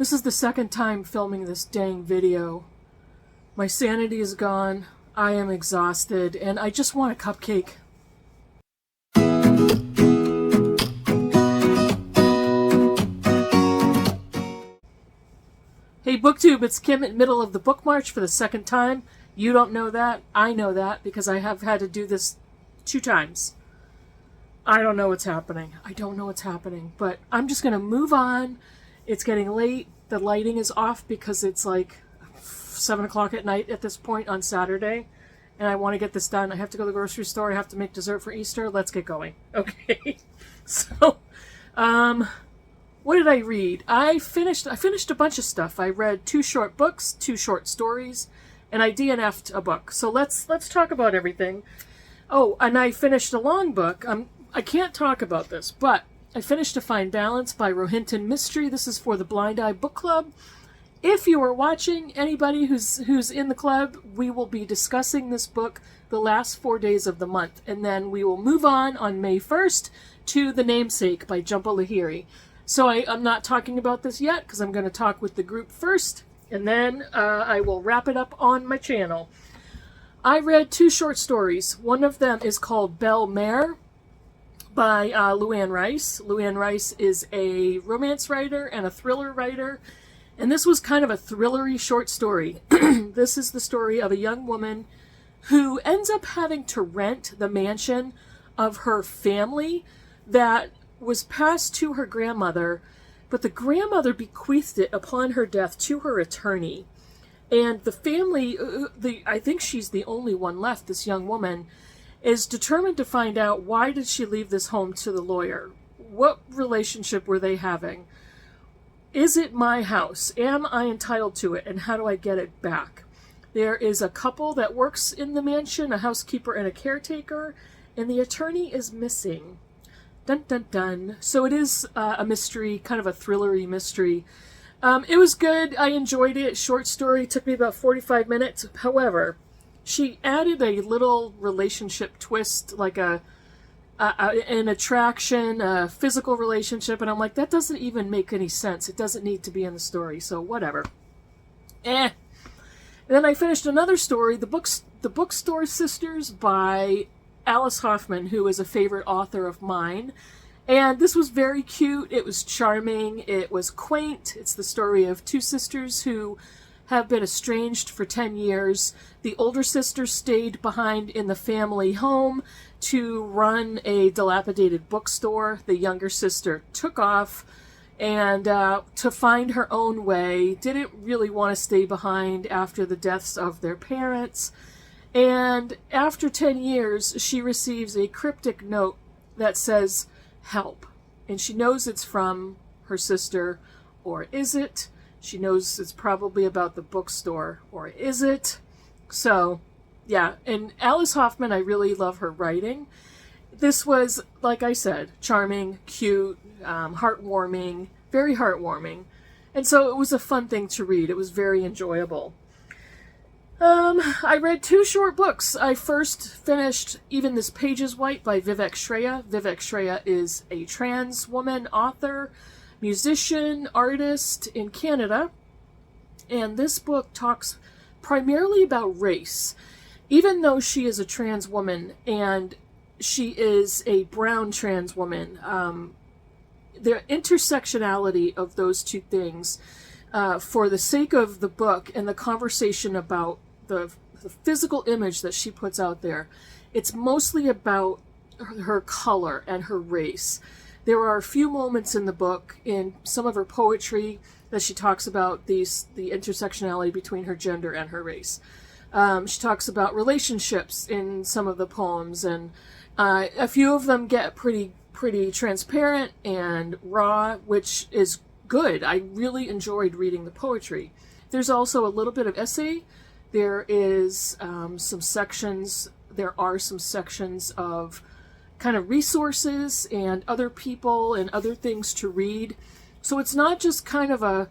This is the second time filming this dang video. My sanity is gone, I am exhausted, and I just want a cupcake. Hey BookTube, it's Kim at Middle of the Book March for the second time. You don't know that. I know that because I have had to do this 2 times. I don't know what's happening. I don't know what's happening, but I'm just going to move on. It's getting late. The lighting is off because it's like 7 o'clock at night at this point on Saturday, and I want to get this done. I have to go to the grocery store. I have to make dessert for Easter. Let's get going. Okay. So, what did I read? I finished a bunch of stuff. I read 2 short books, 2 short stories, and I DNF'd a book. So let's talk about everything. Oh, and I finished a long book. I can't talk about this, but I finished To Find Balance by Rohinton Mystery. This is for the Blind Eye Book Club. If you are watching, anybody who's in the club, we will be discussing this book the last 4 days of the month, and then we will move on May 1st to The Namesake by Jhumpa Lahiri. So I'm not talking about this yet because I'm going to talk with the group first, and then I will wrap it up on my channel. I read 2 short stories. One of them is called Belle Mare by Luann Rice. Luann Rice is a romance writer and a thriller writer, and this was kind of a thrillery short story. This is the story of a young woman who ends up having to rent the mansion of her family that was passed to her grandmother, but the grandmother bequeathed it upon her death to her attorney. And the family, I think she's the only one left, this young woman, is determined to find out why did she leave this home to the lawyer? What relationship were they having? Is it my house? Am I entitled to it? And how do I get it back? There is a couple that works in the mansion, a housekeeper and a caretaker, and the attorney is missing. Dun dun dun. So it is a mystery, kind of a thrillery mystery. It was good. I enjoyed it. Short story. Took me about 45 minutes. However, she added a little relationship twist, like an attraction, a physical relationship, and I'm like, that doesn't even make any sense. It doesn't need to be in the story, so whatever. And then I finished another story, The Bookstore Sisters by Alice Hoffman, who is a favorite author of mine. And this was very cute. It was charming. It was quaint. It's the story of 2 sisters who have been estranged for 10 years. The older sister stayed behind in the family home to run a dilapidated bookstore. The younger sister took off and to find her own way. Didn't really want to stay behind after the deaths of their parents. And after 10 years, she receives a cryptic note that says, "Help." And she knows it's from her sister, or is it? She knows it's probably about the bookstore, or is it? So, yeah. And Alice Hoffman, I really love her writing. This was, like I said, charming, cute, heartwarming, very heartwarming. And so it was a fun thing to read. It was very enjoyable. I read 2 short books. I first finished Even This Page is White by Vivek Shreya. Vivek Shreya is a trans woman author, musician, artist in Canada. And this book talks primarily about race. Even though she is a trans woman and she is a brown trans woman, the intersectionality of those 2 things, for the sake of the book and the conversation about the physical image that she puts out there, it's mostly about her color and her race. There are a few moments in the book, in some of her poetry, that she talks about the intersectionality between her gender and her race. She talks about relationships in some of the poems, and a few of them get pretty transparent and raw, which is good. I really enjoyed reading the poetry. There's also a little bit of essay. There is some sections of kind of resources and other people and other things to read. So it's not just kind of a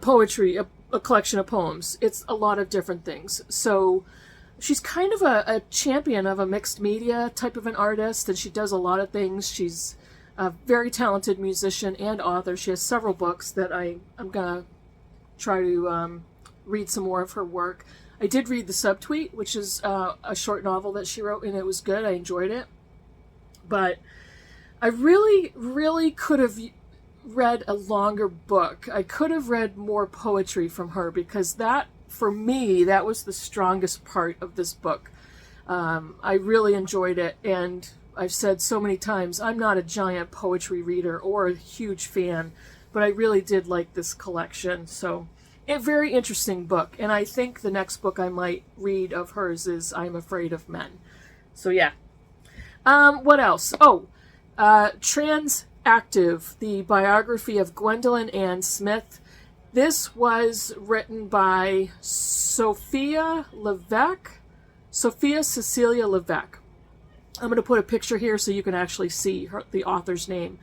poetry, a collection of poems. It's a lot of different things. So she's kind of a champion of a mixed media type of an artist, and she does a lot of things. She's a very talented musician and author. She has several books that I'm going to try to read some more of her work. I did read The Subtweet, which is a short novel that she wrote, and it was good. I enjoyed it. But I really, really could have read a longer book. I could have read more poetry from her, because that, for me, that was the strongest part of this book. I really enjoyed it, and I've said so many times, I'm not a giant poetry reader or a huge fan, but I really did like this collection. So, a very interesting book, and I think the next book I might read of hers is I'm Afraid of Men. So yeah. What else? Oh, Transactive, the biography of Gwendolyn Ann Smith. This was written by Sophia Cecilia Levesque. I'm going to put a picture here so you can actually see the author's name.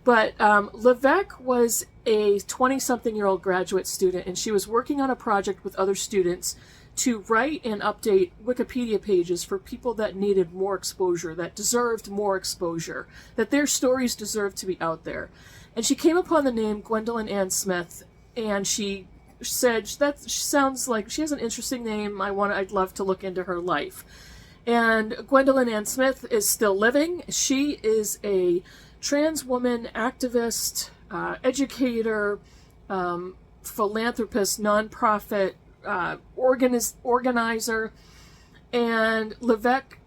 But Levesque was a 20-something-year-old graduate student, and she was working on a project with other students to write and update Wikipedia pages for people that needed more exposure, that deserved more exposure, that their stories deserved to be out there. And she came upon the name Gwendolyn Ann Smith, and she said, that sounds like she has an interesting name. I'd love to look into her life. And Gwendolyn Ann Smith is still living. She is a trans woman activist, educator, philanthropist, nonprofit organizer. And Levesque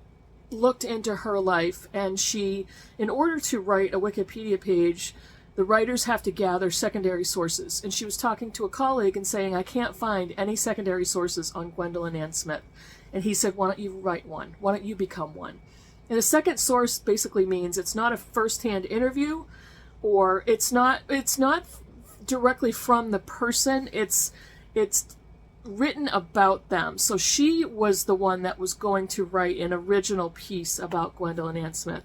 looked into her life, and she, in order to write a Wikipedia page, the writers have to gather secondary sources. And she was talking to a colleague and saying, I can't find any secondary sources on Gwendolyn Ann Smith. And he said, why don't you write one? Why don't you become one? And a second source basically means it's not a first-hand interview, or it's not directly from the person. It's written about them. So she was the one that was going to write an original piece about Gwendolyn Ann Smith.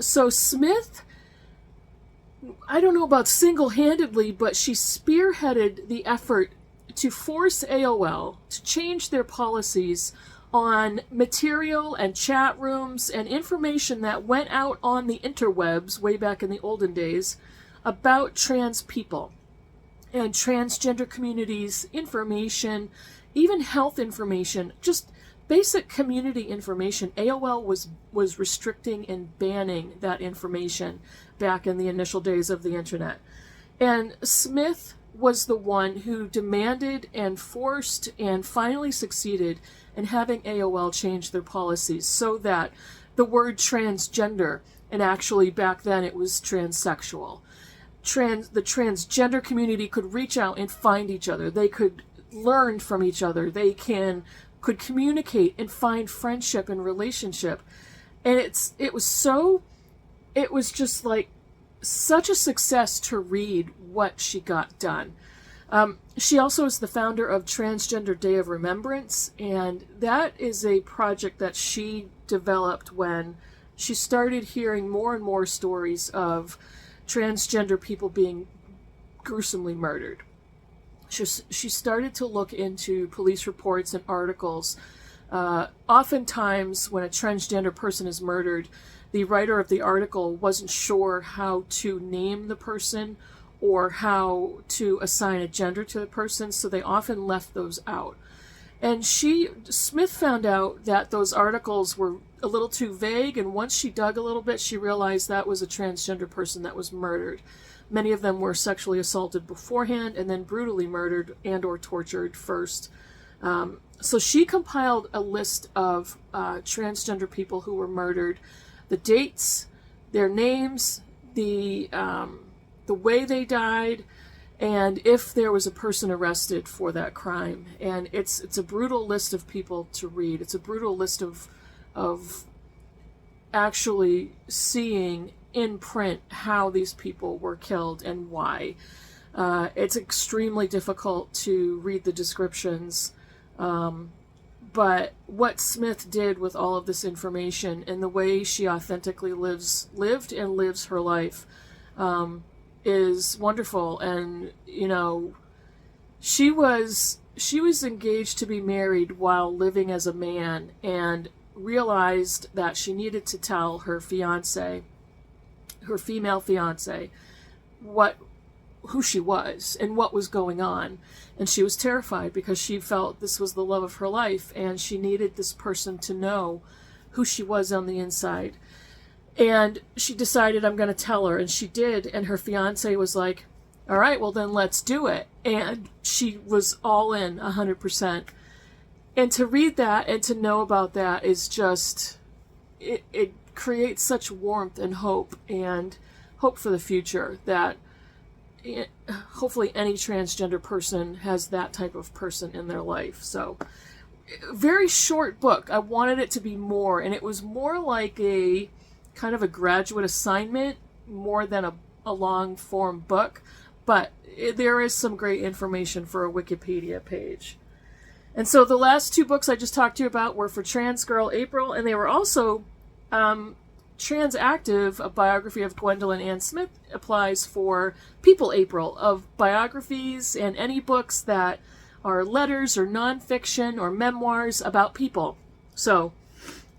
So Smith, I don't know about single-handedly, but she spearheaded the effort to force AOL to change their policies on material and chat rooms and information that went out on the interwebs way back in the olden days about trans people and transgender communities, information, even health information, just basic community information. AOL was restricting and banning that information back in the initial days of the internet. And Smith was the one who demanded and forced and finally succeeded in having AOL change their policies so that the word transgender, and actually back then it was transsexual, the transgender community could reach out and find each other. They could learn from each other. They could communicate and find friendship and relationship. And it was just like such a success to read what she got done. She also is the founder of Transgender Day of Remembrance, and that is a project that she developed when she started hearing more and more stories of transgender people being gruesomely murdered. She started to look into police reports and articles. Oftentimes, when a transgender person is murdered, the writer of the article wasn't sure how to name the person or how to assign a gender to the person, so they often left those out. And Smith found out that those articles were a little too vague, and once she dug a little bit, she realized that was a transgender person that was murdered. Many of them were sexually assaulted beforehand and then brutally murdered and or tortured first. So she compiled a list of transgender people who were murdered, the dates, their names, the way they died, and if there was a person arrested for that crime. And it's a brutal list of people to read. It's a brutal list of actually seeing in print how these people were killed and why. It's extremely difficult to read the descriptions, but what Smith did with all of this information and the way she authentically lived and lives her life is wonderful. And she was engaged to be married while living as a man, and realized that she needed to tell her fiance her female fiance who she was and what was going on. And she was terrified because she felt this was the love of her life and she needed this person to know who she was on the inside. And she decided, I'm going to tell her. And she did. And her fiance was like, all right, well then let's do it. And she was all in 100%. And to read that and to know about that is just, it creates such warmth and hope for the future that hopefully any transgender person has that type of person in their life. So, very short book. I wanted it to be more, and it was more like a kind of a graduate assignment more than a long form book, but there is some great information for a Wikipedia page. And so the last two books I just talked to you about were for Trans Girl April, and they were also Trans Active, a biography of Gwendolyn Ann Smith, applies for People April, of biographies and any books that are letters or nonfiction or memoirs about people. So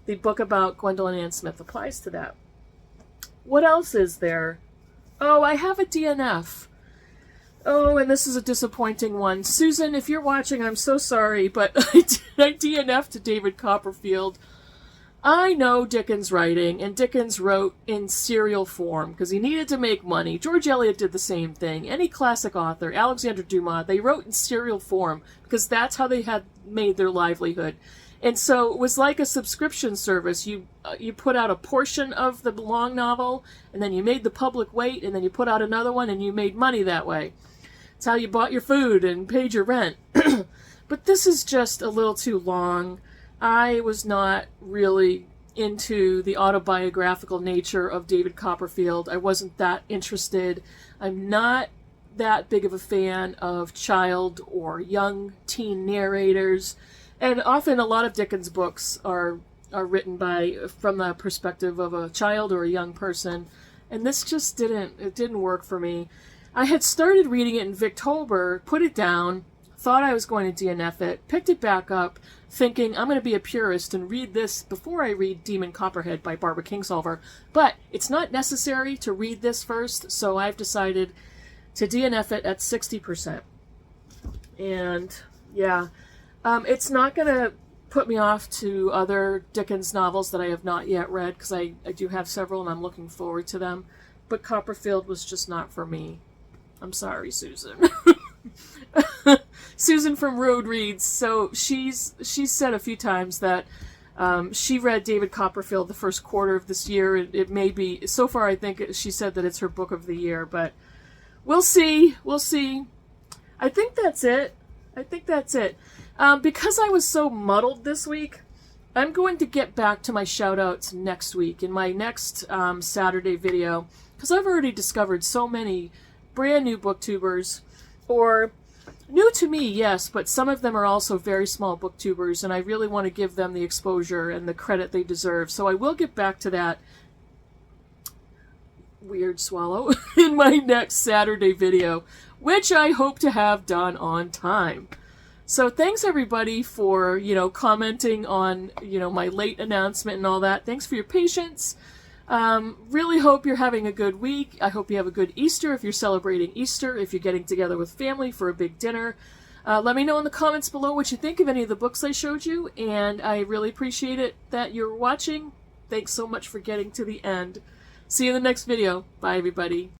the book about Gwendolyn Ann Smith applies to that. What else is there? Oh, I have a DNF. Oh, and this is a disappointing one. Susan, if you're watching, I'm so sorry, but I DNF'd to David Copperfield. I know Dickens writing, and Dickens wrote in serial form because he needed to make money. George Eliot did the same thing. Any classic author, Alexander Dumas, they wrote in serial form because that's how they had made their livelihood. And so it was like a subscription service. You put out a portion of the long novel, and then you made the public wait, and then you put out another one, and you made money that way. It's how you bought your food and paid your rent. But this is just a little too long. I was not really into the autobiographical nature of David Copperfield. I wasn't that interested. I'm not that big of a fan of child or young teen narrators. And often a lot of Dickens books are written from the perspective of a child or a young person. And this just didn't work for me. I had started reading it in Victober, put it down, thought I was going to DNF it, picked it back up, thinking I'm going to be a purist and read this before I read Demon Copperhead by Barbara Kingsolver. But it's not necessary to read this first, so I've decided to DNF it at 60%. And yeah, it's not going to put me off to other Dickens novels that I have not yet read, because I do have several and I'm looking forward to them. But Copperfield was just not for me. I'm sorry, Susan. Susan from Road Reads. So she's said a few times that she read David Copperfield the first quarter of this year. It may be, so far I think she said that it's her book of the year, but we'll see. We'll see. I think that's it. Because I was so muddled this week, I'm going to get back to my shout-outs next week in my next Saturday video, because I've already discovered so many brand new booktubers, or new to me, yes, but some of them are also very small booktubers, and I really want to give them the exposure and the credit they deserve. So I will get back to that, weird swallow, in my next Saturday video, which I hope to have done on time. So thanks everybody for, commenting on, my late announcement and all that. Thanks for your patience. Really hope you're having a good week. I hope you have a good Easter if you're celebrating Easter, if you're getting together with family for a big dinner. Let me know in the comments below what you think of any of the books I showed you, and I really appreciate it that you're watching. Thanks so much for getting to the end. See you in the next video. Bye, everybody.